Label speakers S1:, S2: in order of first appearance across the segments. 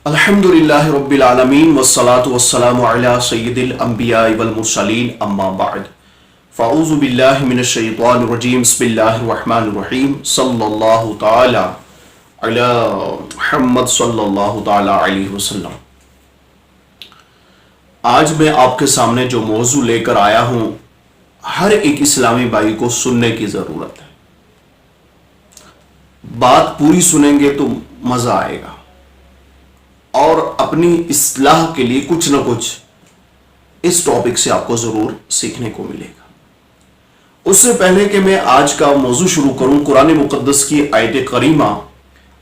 S1: الحمدللہ رب العالمین والصلاة والسلام علی سید الانبیاء والمرسلین اما بعد فاعوذ باللہ من الشیطان الرجیم بسم اللہ الرحمن الرحیم صلی اللہ تعالی علی محمد صلی اللہ تعالی علیہ وسلم۔ آج میں آپ کے سامنے جو موضوع لے کر آیا ہوں ہر ایک اسلامی بھائی کو سننے کی ضرورت ہے۔ بات پوری سنیں گے تو مزہ آئے گا اور اپنی اصلاح کے لیے کچھ نہ کچھ اس ٹاپک سے آپ کو ضرور سیکھنے کو ملے گا۔ اس سے پہلے کہ میں آج کا موضوع شروع کروں، قرآن مقدس کی آیت کریمہ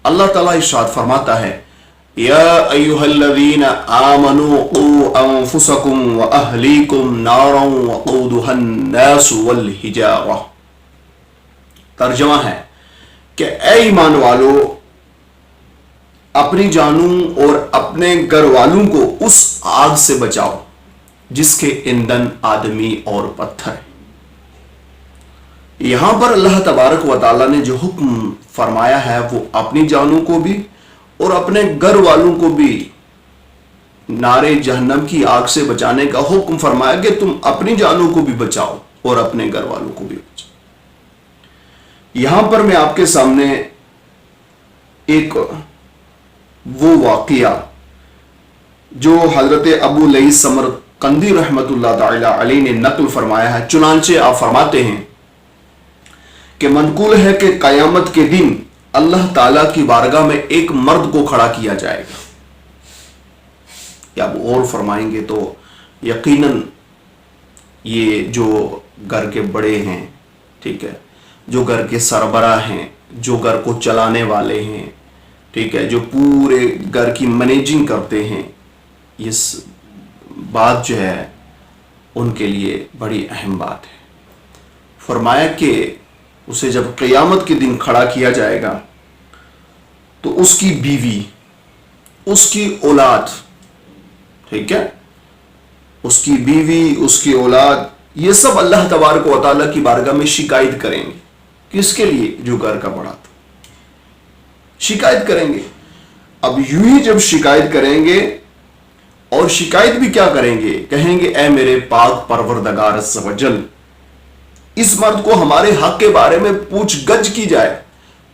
S1: اللہ تعالیٰ ارشاد فرماتا ہے یا ایھا الذین آمنوا قوا انفسکم واہلیکم نارا وقودھا الناس والحجارہ۔ ترجمہ ہے کہ اے ایمان والو، اپنی جانوں اور اپنے گھر والوں کو اس آگ سے بچاؤ جس کے ایندھن آدمی اور پتھر ہے۔ یہاں پر اللہ تبارک و تعالیٰ نے جو حکم فرمایا ہے وہ اپنی جانوں کو بھی اور اپنے گھر والوں کو بھی نارے جہنم کی آگ سے بچانے کا حکم فرمایا کہ تم اپنی جانوں کو بھی بچاؤ اور اپنے گھر والوں کو بھی بچاؤ۔ یہاں پر میں آپ کے سامنے ایک وہ واقعہ جو حضرت ابو لیث سمرقندی رحمت اللہ تعالی علیہ نے نقل فرمایا ہے، چنانچہ آپ فرماتے ہیں کہ منقول ہے کہ قیامت کے دن اللہ تعالیٰ کی بارگاہ میں ایک مرد کو کھڑا کیا جائے گا۔ یا آپ غور فرمائیں گے تو یقیناً یہ جو گھر کے بڑے ہیں، ٹھیک ہے، جو گھر کے سربراہ ہیں، جو گھر کو چلانے والے ہیں، ٹھیک ہے، جو پورے گھر کی مینیجنگ کرتے ہیں، یہ بات جو ہے ان کے لیے بڑی اہم بات ہے۔ فرمایا کہ اسے جب قیامت کے دن کھڑا کیا جائے گا تو اس کی بیوی، اس کی اولاد، ٹھیک ہے، اس کی بیوی، اس کی اولاد، یہ سب اللہ تبارک و تعالیٰ کی بارگاہ میں شکایت کریں گے۔ کس کے لیے؟ جو گھر کا بڑا تھا، شکایت کریں گے۔ اب یوں ہی جب شکایت کریں گے، اور شکایت بھی کیا کریں گے؟ کہیں گے اے میرے پاک پروردگار عز و جل، اس مرد کو ہمارے حق کے بارے میں پوچھ گچھ کی جائے،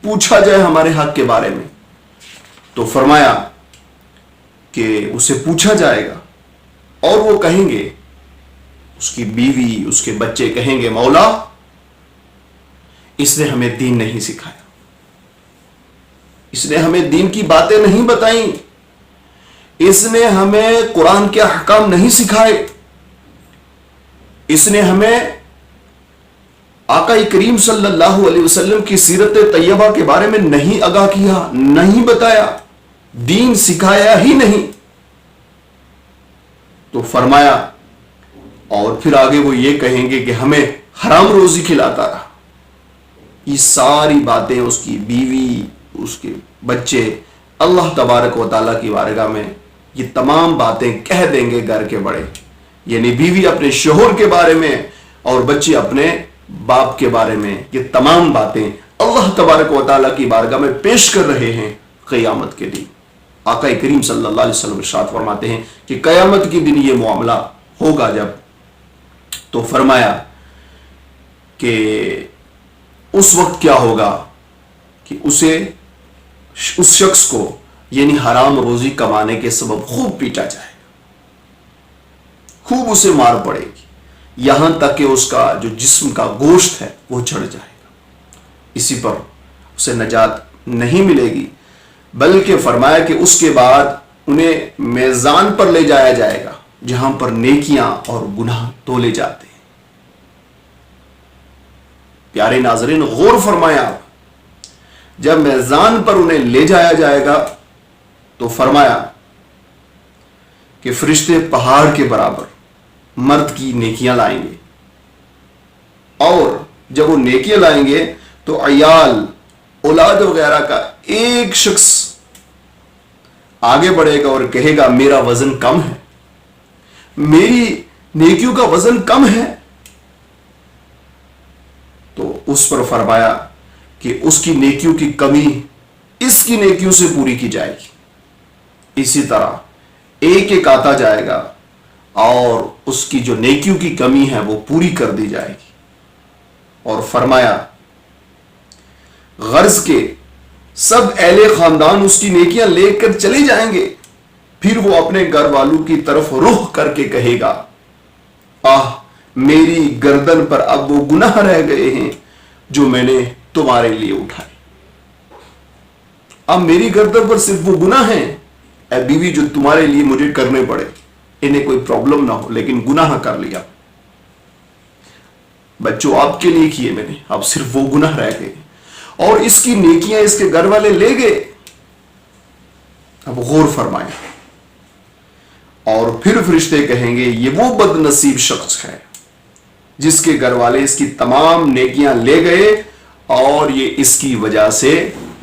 S1: پوچھا جائے ہمارے حق کے بارے میں۔ تو فرمایا کہ اسے پوچھا جائے گا اور وہ کہیں گے، اس کی بیوی، اس کے بچے کہیں گے مولا اس نے ہمیں دین نہیں سکھایا، اس نے ہمیں دین کی باتیں نہیں بتائیں، اس نے ہمیں قرآن کے احکام نہیں سکھائے، اس نے ہمیں آقا کریم صلی اللہ علیہ وسلم کی سیرت طیبہ کے بارے میں نہیں آگاہ کیا، نہیں بتایا، دین سکھایا ہی نہیں۔ تو فرمایا، اور پھر آگے وہ یہ کہیں گے کہ ہمیں حرام روزی کھلاتا رہا۔ یہ ساری باتیں اس کی بیوی، اس کے بچے اللہ تبارک و تعالیٰ کی بارگاہ میں یہ تمام باتیں کہہ دیں گے۔ گھر کے بڑے یعنی بیوی اپنے شوہر کے بارے میں اور بچے اپنے باپ کے بارے میں یہ تمام باتیں اللہ تبارک و تعالیٰ کی بارگاہ میں پیش کر رہے ہیں قیامت کے دن۔ آقا کریم صلی اللہ علیہ وسلم ارشاد فرماتے ہیں کہ قیامت کے دن یہ معاملہ ہوگا جب، تو فرمایا کہ اس وقت کیا ہوگا کہ اس شخص کو یعنی حرام روزی کمانے کے سبب خوب پیٹا جائے گا، خوب اسے مار پڑے گی، یہاں تک کہ اس کا جو جسم کا گوشت ہے وہ جھڑ جائے گا۔ اسی پر اسے نجات نہیں ملے گی، بلکہ فرمایا کہ اس کے بعد انہیں میزان پر لے جایا جائے گا جہاں پر نیکیاں اور گناہ تولے جاتے ہیں۔ پیارے ناظرین غور فرمایا، جب میزان پر انہیں لے جایا جائے گا تو فرمایا کہ فرشتے پہاڑ کے برابر مرد کی نیکیاں لائیں گے، اور جب وہ نیکیاں لائیں گے تو عیال، اولاد وغیرہ کا ایک شخص آگے بڑھے گا اور کہے گا میرا وزن کم ہے، میری نیکیوں کا وزن کم ہے۔ تو اس پر فرمایا کہ اس کی نیکیوں کی کمی اس کی نیکیوں سے پوری کی جائے گی۔ اسی طرح ایک ایک آتا جائے گا اور اس کی جو نیکیوں کی کمی ہے وہ پوری کر دی جائے گی. اور فرمایا غرض کے سب اہل خاندان اس کی نیکیاں لے کر چلے جائیں گے. پھر وہ اپنے گھر والوں کی طرف رخ کر کے کہے گا آہ میری گردن پر اب وہ گناہ رہ گئے ہیں جو میں نے تمہارے لیے اٹھائے. اب میری گردن پر صرف وہ گناہ ہیں اے بیوی جو تمہارے لیے مجھے کرنے پڑے. انہیں کوئی پرابلم نہ ہو لیکن گناہ کر لیا. بچوں آپ کے لیے کیے میں نے, اب صرف وہ گناہ رہ گئے اور اس کی نیکیاں اس کے گھر والے لے گئے. اب غور فرمائیں. اور پھر فرشتے کہیں گے یہ وہ بد نصیب شخص ہے جس کے گھر والے اس کی تمام نیکیاں لے گئے اور یہ اس کی وجہ سے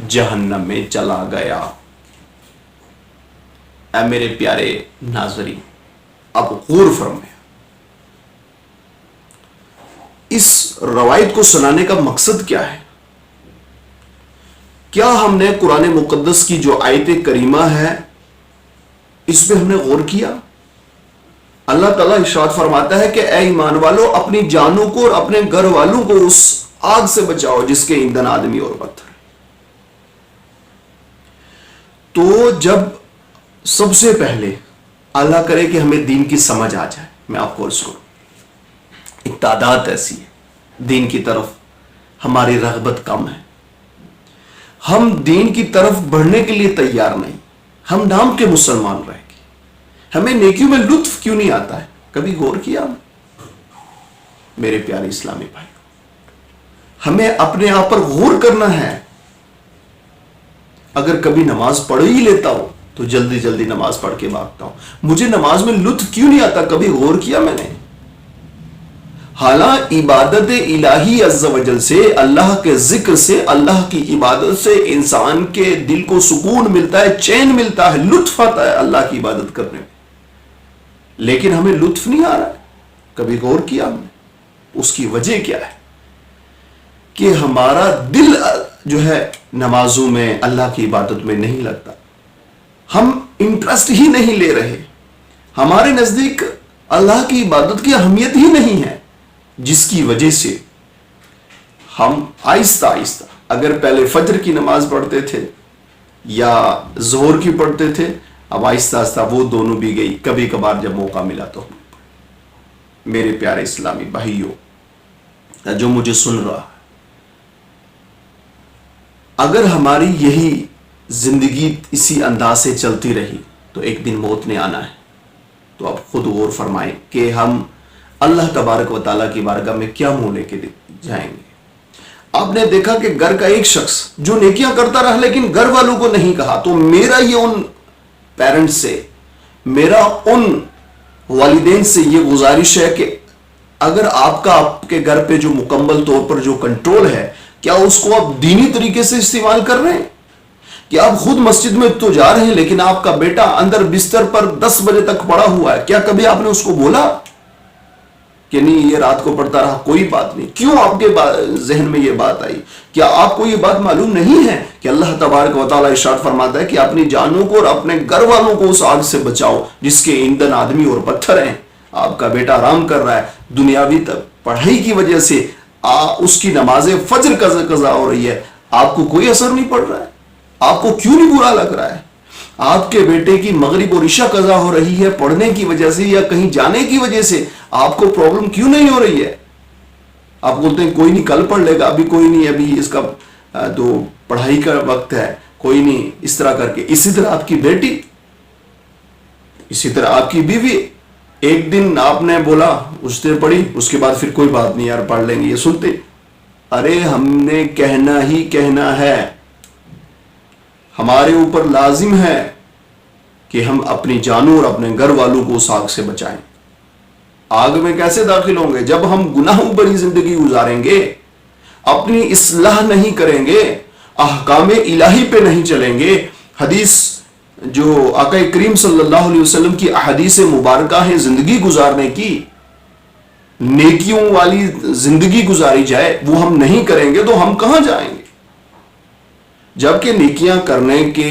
S1: جہنم میں چلا گیا. اے میرے پیارے ناظرین, اب غور فرمائیں. اس روایت کو سنانے کا مقصد کیا ہے؟ کیا ہم نے قرآن مقدس کی جو آیت کریمہ ہے اس پہ ہم نے غور کیا؟ اللہ تعالیٰ ارشاد فرماتا ہے کہ اے ایمان والو اپنی جانوں کو اور اپنے گھر والوں کو اس آگ سے بچاؤ جس کے ایندھن آدمی اور پتھر. تو جب سب سے پہلے اللہ کرے کہ ہمیں دین کی سمجھ آ جائے, میں آپ کو عرض کروں ایک تعداد ایسی ہے دین کی طرف ہماری رغبت کم ہے, ہم دین کی طرف بڑھنے کے لیے تیار نہیں, ہم نام کے مسلمان رہ گئے. ہمیں نیکیوں میں لطف کیوں نہیں آتا ہے؟ کبھی غور کیا میرے پیارے اسلامی بھائی؟ ہمیں اپنے آپ پر غور کرنا ہے. اگر کبھی نماز پڑھ ہی لیتا ہوں تو جلدی جلدی نماز پڑھ کے بھاگتا ہوں. مجھے نماز میں لطف کیوں نہیں آتا؟ کبھی غور کیا میں نے؟ حالانکہ عبادت الہی عز و جل سے, اللہ کے ذکر سے, اللہ کی عبادت سے انسان کے دل کو سکون ملتا ہے, چین ملتا ہے, لطف آتا ہے اللہ کی عبادت کرنے میں. لیکن ہمیں لطف نہیں آ رہا ہے. کبھی غور کیا ہم نے؟ اس کی وجہ کیا ہے کہ ہمارا دل جو ہے نمازوں میں اللہ کی عبادت میں نہیں لگتا. ہم انٹرسٹ ہی نہیں لے رہے. ہمارے نزدیک اللہ کی عبادت کی اہمیت ہی نہیں ہے, جس کی وجہ سے ہم آہستہ آہستہ اگر پہلے فجر کی نماز پڑھتے تھے یا ظہر کی پڑھتے تھے, اب آہستہ آہستہ وہ دونوں بھی گئی. کبھی کبھار جب موقع ملا تو. میرے پیارے اسلامی بھائیوں جو مجھے سن رہا ہے, اگر ہماری یہی زندگی اسی انداز سے چلتی رہی تو ایک دن موت نے آنا ہے. تو اب خود غور فرمائیں کہ ہم اللہ تبارک و تعالیٰ کی بارگاہ میں کیا منہ لے کے جائیں گے. آپ نے دیکھا کہ گھر کا ایک شخص جو نیکیاں کرتا رہا لیکن گھر والوں کو نہیں کہا. تو میرا یہ ان پیرنٹس سے, میرا ان والدین سے یہ گزارش ہے کہ اگر آپ کا آپ کے گھر پہ جو مکمل طور پر جو کنٹرول ہے, کیا اس کو آپ دینی طریقے سے استعمال کر رہے ہیں؟ کہ آپ خود مسجد میں تو جا رہے ہیں لیکن آپ کا بیٹا اندر بستر پر 10 بجے تک پڑا ہوا ہے, کیا کبھی آپ نے اس کو بولا کہ نہیں یہ رات کو پڑھتا رہا کوئی بات نہیں؟ کیوں آپ کے ذہن میں یہ بات آئی؟ کیا آپ کو یہ بات معلوم نہیں ہے کہ اللہ تبارک و تعالیٰ ارشاد فرماتا ہے کہ اپنی جانوں کو اور اپنے گھر والوں کو اس آگ سے بچاؤ جس کے ایندھن آدمی اور پتھر ہیں. آپ کا بیٹا آرام کر رہا ہے, دنیاوی پڑھائی کی وجہ سے اس کی نماز فجر قضا ہو رہی ہے, آپ کو کوئی اثر نہیں پڑ رہا ہے. آپ کو کیوں نہیں برا لگ رہا ہے؟ آپ کے بیٹے کی مغرب اور عشاء قضا ہو رہی ہے پڑھنے کی وجہ سے یا کہیں جانے کی وجہ سے, آپ کو پرابلم کیوں نہیں ہو رہی ہے؟ آپ بولتے ہیں کوئی نہیں کل پڑھ لے گا, ابھی کوئی نہیں, ابھی اس کا تو پڑھائی کا وقت ہے, کوئی نہیں, اس طرح کر کے. اسی طرح آپ کی بیٹی, اسی طرح آپ کی بیوی, ایک دن آپ نے بولا اس دیر پڑھی, اس کے بعد پھر کوئی بات نہیں یار پڑھ لیں گے, یہ سنتے. ارے ہم نے کہنا ہی کہنا ہے, ہمارے اوپر لازم ہے کہ ہم اپنی جانوں اور اپنے گھر والوں کو اس آگ سے بچائیں. آگ میں کیسے داخل ہوں گے جب ہم گناہوں بھری زندگی گزاریں گے, اپنی اصلاح نہیں کریں گے, احکام الہی پہ نہیں چلیں گے. حدیث جو آقا کریم صلی اللہ علیہ وسلم کی احادیث مبارکہ ہیں زندگی گزارنے کی, نیکیوں والی زندگی گزاری جائے, وہ ہم نہیں کریں گے تو ہم کہاں جائیں گے؟ جبکہ نیکیاں کرنے کے